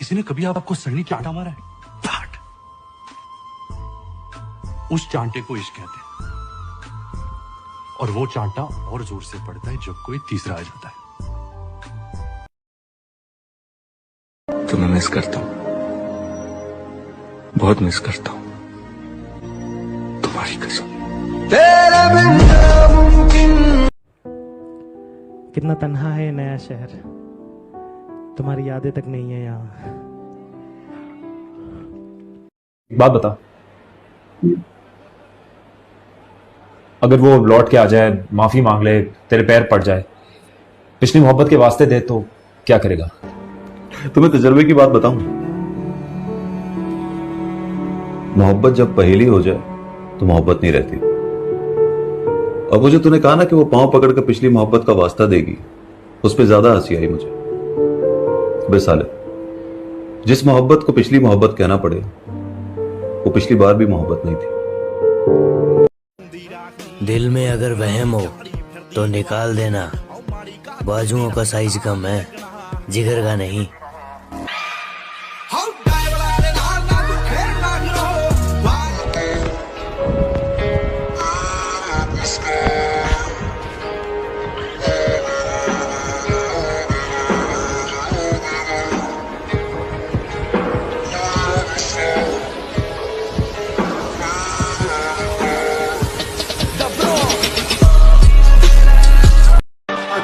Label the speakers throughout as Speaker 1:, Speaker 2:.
Speaker 1: किसी ने कभी आपको सड़नी चांटा मारा है? बाट। उस चांटे को इश्क कहते हैं, और वो चांटा और जोर से पड़ता है जब कोई तीसरा आ जाता है।
Speaker 2: तुम्हें मिस करता हूं, बहुत मिस करता हूं, तुम्हारी कसम।
Speaker 3: कितना तन्हा है नया शहर, तुम्हारी यादें तक नहीं है यहाँ।
Speaker 4: बात बता, अगर वो लौट के आ जाए, माफी मांग ले, तेरे पैर पड़ जाए, पिछली मोहब्बत के वास्ते दे, तो क्या करेगा?
Speaker 5: तुम्हें तजुर्बे की बात बताऊं, मोहब्बत जब पहेली हो जाए तो मोहब्बत नहीं रहती। और वो जो तूने कहा ना कि वो पांव पकड़ कर पिछली मोहब्बत का वास्ता देगी, उस पर ज्यादा हंसी आई मुझे। बेसाले, जिस मोहब्बत को पिछली मोहब्बत कहना पड़े, वो पिछली बार भी मोहब्बत नहीं थी।
Speaker 6: दिल में अगर वहम हो तो निकाल देना, बाजुओं का साइज कम है, जिगर का नहीं।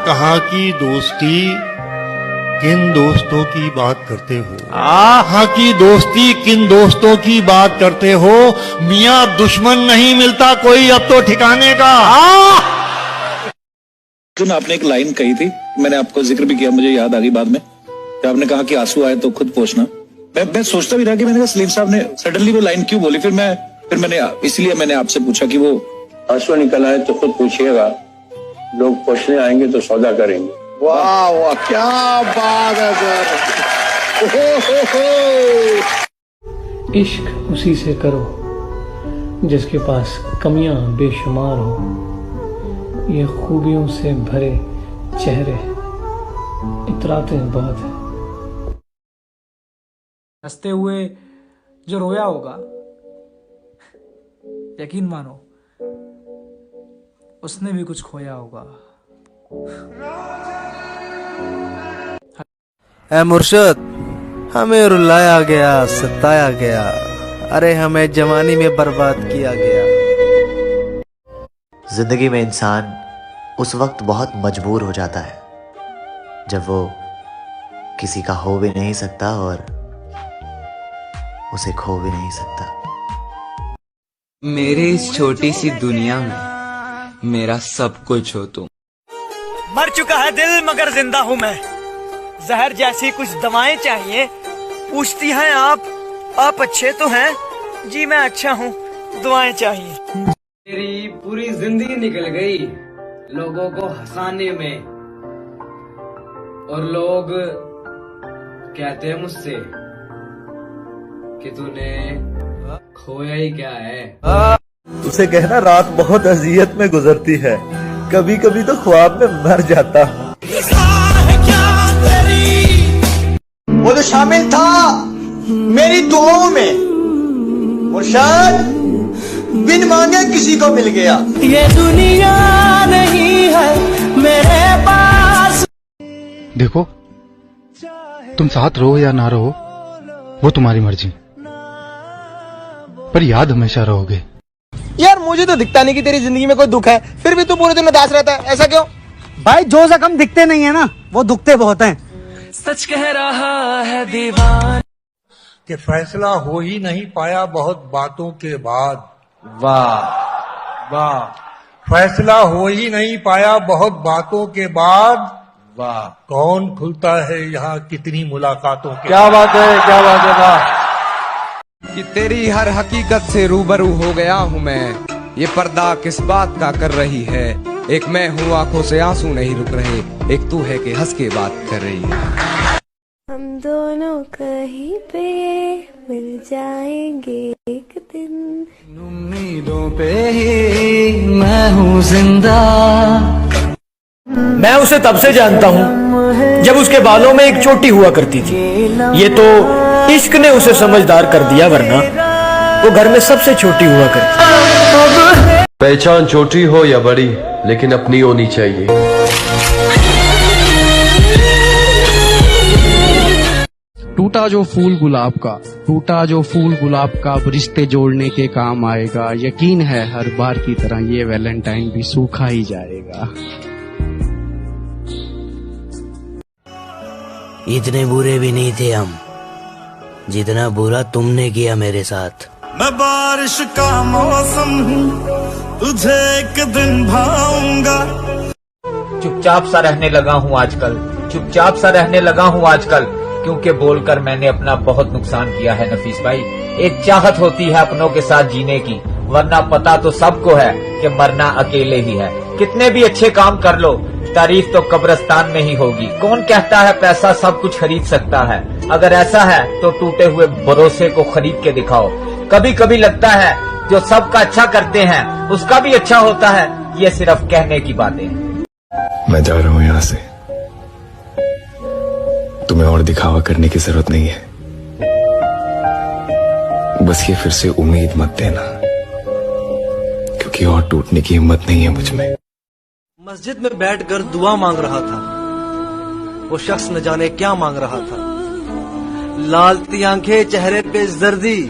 Speaker 7: कहा कि दोस्ती किन दोस्तों की बात करते हो, कहा कि दोस्ती किन दोस्तों की बात करते हो, मियां दुश्मन नहीं मिलता कोई अब तो ठिकाने का।
Speaker 8: आपने एक लाइन कही थी, मैंने आपको जिक्र भी किया, मुझे याद आ गई बाद में, आपने कहा कि आंसू आए तो खुद पोंछना। मैं सोचता भी रहा कि मैंने कहा सलीम साहब ने सडनली वो लाइन क्यों बोली, फिर मैंने इसलिए मैंने आपसे पूछा कि वो
Speaker 9: आंसू निकल आए तो खुद पूछिएगा, लोग पूछने आएंगे तो सौदा करेंगे।
Speaker 7: वाह वाह, क्या बात है सर।
Speaker 10: इश्क उसी से करो जिसके पास कमियां बेशुमार हो, ये खूबियों से भरे चेहरे इतराते बहुत है।
Speaker 11: हंसते हुए जो रोया होगा, यकीन मानो उसने भी कुछ खोया होगा।
Speaker 6: ऐ मुर्शद, हमें रुलाया गया, सताया गया, अरे हमें जवानी में बर्बाद किया गया।
Speaker 12: जिंदगी में इंसान उस वक्त बहुत मजबूर हो जाता है जब वो किसी का हो भी नहीं सकता और उसे खो भी नहीं सकता।
Speaker 2: मेरे इस छोटी सी दुनिया में मेरा सब कुछ हो तुम।
Speaker 13: मर चुका है दिल मगर जिंदा हूँ मैं, जहर जैसी कुछ दवाएं चाहिए, पूछती हैं आप अच्छे तो हैं जी, मैं अच्छा हूँ, दुआएं चाहिए।
Speaker 14: मेरी पूरी जिंदगी निकल गई लोगों को हंसाने में, और लोग कहते हैं मुझसे कि तूने खोया ही क्या है।
Speaker 15: उसे कहना रात बहुत अजियत में गुजरती है, कभी कभी तो ख्वाब में मर जाता हूँ।
Speaker 13: वो तो शामिल था मेरी दुआओं में, मुर्शद बिन मांगे किसी को मिल गया। ये दुनिया नहीं है मेरे पास।
Speaker 16: देखो, तुम साथ रहो या ना रहो वो तुम्हारी मर्जी, पर याद हमेशा रहोगे।
Speaker 13: यार मुझे तो दिखता नहीं कि तेरी जिंदगी में कोई दुख है, फिर भी तू पूरे दिन उदास रहता है, ऐसा क्यों?
Speaker 3: भाई जो जख्म दिखते नहीं है ना, वो दुखते बहुत हैं।
Speaker 13: सच कह रहा है दीवान
Speaker 7: कि फैसला हो ही नहीं पाया बहुत बातों के बाद।
Speaker 14: वाह वाह,
Speaker 7: फैसला हो ही नहीं पाया बहुत बातों के बाद।
Speaker 14: वाह,
Speaker 7: कौन खुलता है यहाँ कितनी मुलाकातों के।
Speaker 14: क्या बात है, क्या बात है। वाह, कि तेरी हर हकीकत से रूबरू हो गया हूँ मैं, ये पर्दा किस बात का कर रही है। एक मैं हूँ आंखों से आंसू नहीं रुक रहे, एक तू है कि हंस के बात कर रही है।
Speaker 17: हम दोनों कहीं पे मिल जाएंगे एक दिन,
Speaker 13: उम्मीदों पे ही मैं हूँ जिंदा।
Speaker 6: मैं उसे तब से जानता हूँ
Speaker 13: जब उसके बालों में एक चोटी हुआ करती थी। ये तो इश्क ने उसे समझदार कर दिया, वरना वो घर में सबसे छोटी हुआ करती।
Speaker 18: पहचान छोटी हो या बड़ी, लेकिन अपनी होनी चाहिए।
Speaker 19: टूटा जो फूल गुलाब का, टूटा जो फूल गुलाब का अब रिश्ते जोड़ने के काम आएगा। यकीन है हर बार की तरह ये वैलेंटाइन भी सूखा ही जाएगा।
Speaker 20: इतने बुरे भी नहीं थे हम, जितना बुरा तुमने किया मेरे साथ।
Speaker 21: मैं बारिश का मौसम हूँ, तुझे एक दिन भाऊंगा।
Speaker 22: चुपचाप सा रहने लगा हूँ आजकल, चुपचाप सा रहने लगा हूँ आजकल, क्योंकि बोलकर मैंने अपना बहुत नुकसान किया है नफीस भाई। एक चाहत होती है अपनों के साथ जीने की, वरना पता तो सबको है कि मरना अकेले ही है। कितने भी अच्छे काम कर लो, तारीफ तो कब्रिस्तान में ही होगी। कौन कहता है पैसा सब कुछ खरीद सकता है? अगर ऐसा है तो टूटे हुए भरोसे को खरीद के दिखाओ। कभी कभी लगता है जो सबका अच्छा करते हैं उसका भी अच्छा होता है। ये सिर्फ कहने की बातें हैं।
Speaker 23: मैं जा रहा हूँ यहाँ से, तुम्हें और दिखावा करने की जरूरत नहीं है। बस ये फिर से उम्मीद मत देना, क्योंकि और टूटने की हिम्मत नहीं है मुझ में।
Speaker 6: मस्जिद में बैठकर दुआ मांग रहा था, वो शख्स न जाने क्या मांग रहा था। लालती आंखें, चेहरे पे जर्दी,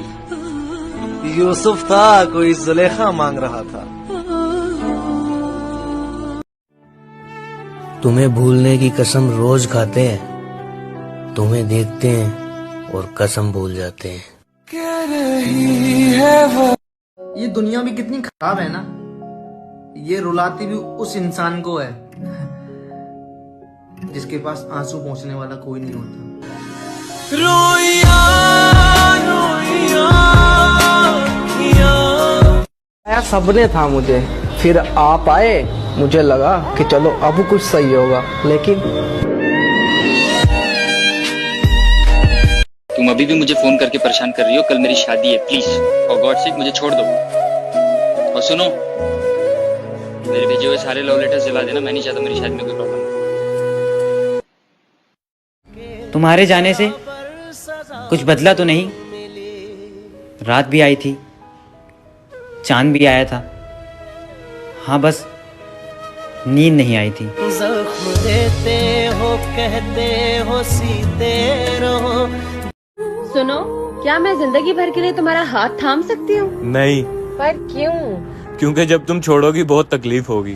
Speaker 6: यूसुफ था कोई जुलेखा मांग रहा था।
Speaker 20: तुम्हें भूलने की कसम रोज खाते हैं, तुम्हें देखते हैं और कसम भूल जाते हैं।
Speaker 11: ये दुनिया भी कितनी खराब है ना, ये रुलाती भी उस इंसान को है जिसके पास आंसू पहुंचने वाला कोई नहीं होता।
Speaker 21: रोइया रोइया
Speaker 24: सपने था मुझे, फिर आप आए, मुझे लगा कि चलो अब कुछ सही होगा, लेकिन
Speaker 25: तुम अभी भी मुझे फोन करके परेशान कर रही हो। कल मेरी शादी है, प्लीज फॉर गॉड सेक मुझे छोड़ दो। और सुनो, मेरे भेजे हुए सारे लव लेटर्स जला देना, मैं नहीं चाहता मेरी शादी में कोई प्रॉब्लम।
Speaker 26: तुम्हारे जाने से कुछ बदला तो नहीं? रात भी आई थी, चांद भी आया था, हाँ बस नींद नहीं आई थी।
Speaker 21: जख्म देते हो, कहते हो सीते रहो।
Speaker 17: सुनो, क्या मैं जिंदगी भर के लिए तुम्हारा हाथ थाम सकती हूँ?
Speaker 27: नहीं।
Speaker 17: पर क्यों?
Speaker 27: क्योंकि जब तुम छोड़ोगी बहुत तकलीफ होगी।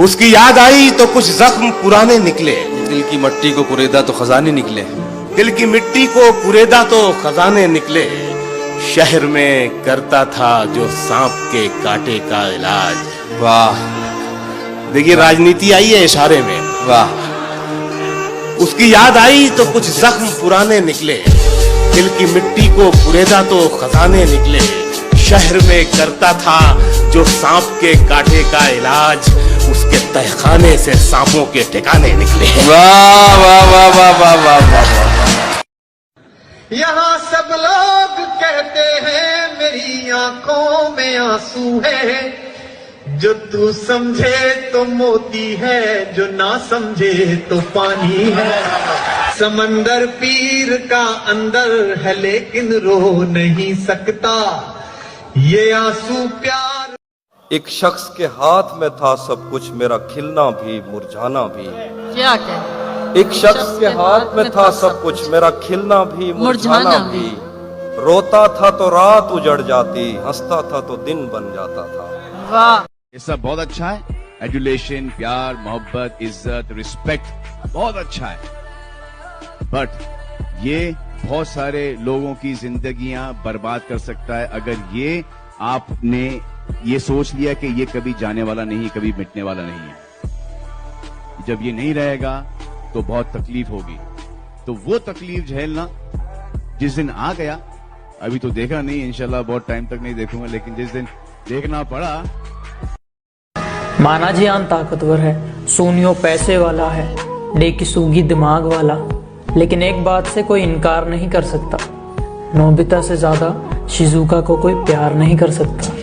Speaker 28: उसकी याद आई तो कुछ जख्म पुराने निकले। दिल की मिट्टी को कुरेदा तो खजाने निकले। दिल की मिट्टी को कुरेदा तो खजाने निकले। शहर में करता था जो सांप के कांटे का इलाज। वाह, देखिए राजनीति आई है इशारे में। वाह, उसकी याद आई तो कुछ जख्म पुराने निकले। दिल की मिट्टी को कुरेदा तो खजाने निकले। शहर में करता था जो सांप के कांटे का इलाज, उसके तहखाने से सांपों के ठिकाने निकले। वाह वाह वाह वाह वाह वाह वाह।
Speaker 21: यहाँ सब लोग कहते हैं मेरी आंखों में आंसू है। जो तू समझे तो मोती है, जो ना समझे तो पानी है। समंदर पीर का अंदर है लेकिन रो नहीं सकता। ये आंसू प्यार।
Speaker 29: एक शख्स के हाथ में था सब कुछ, मेरा खिलना भी मुरझाना भी।
Speaker 30: क्या कहते?
Speaker 29: एक शख्स के हाथ में था सब कुछ, मेरा खिलना भी मुरझाना भी। रोता था तो रात उजड़ जाती, हंसता था तो दिन बन जाता था।
Speaker 30: वाह,
Speaker 31: ये सब बहुत अच्छा है। एजुलेशन, प्यार, मोहब्बत, इज्जत, रिस्पेक्ट बहुत अच्छा है, बट ये बहुत सारे लोगों की जिंदगियां बर्बाद कर सकता है अगर ये आपने ये सोच लिया कि ये कभी जाने वाला नहीं, कभी मिटने वाला नहीं है। जब ये नहीं रहेगा तो बहुत तकलीफ होगी। तो वो तकलीफ झेलना जिस दिन आ गया, अभी तो देखा नहीं, इंशाल्लाह बहुत टाइम तक नहीं देखूंगा, लेकिन जिस दिन देखना पड़ा।
Speaker 10: माना जियान ताकतवर है, सोनियो पैसे वाला है, डेकी सूगी दिमाग वाला, लेकिन एक बात से कोई इनकार नहीं कर सकता, नोबिता से ज्यादा शिजुका को कोई प्यार नहीं कर सकता।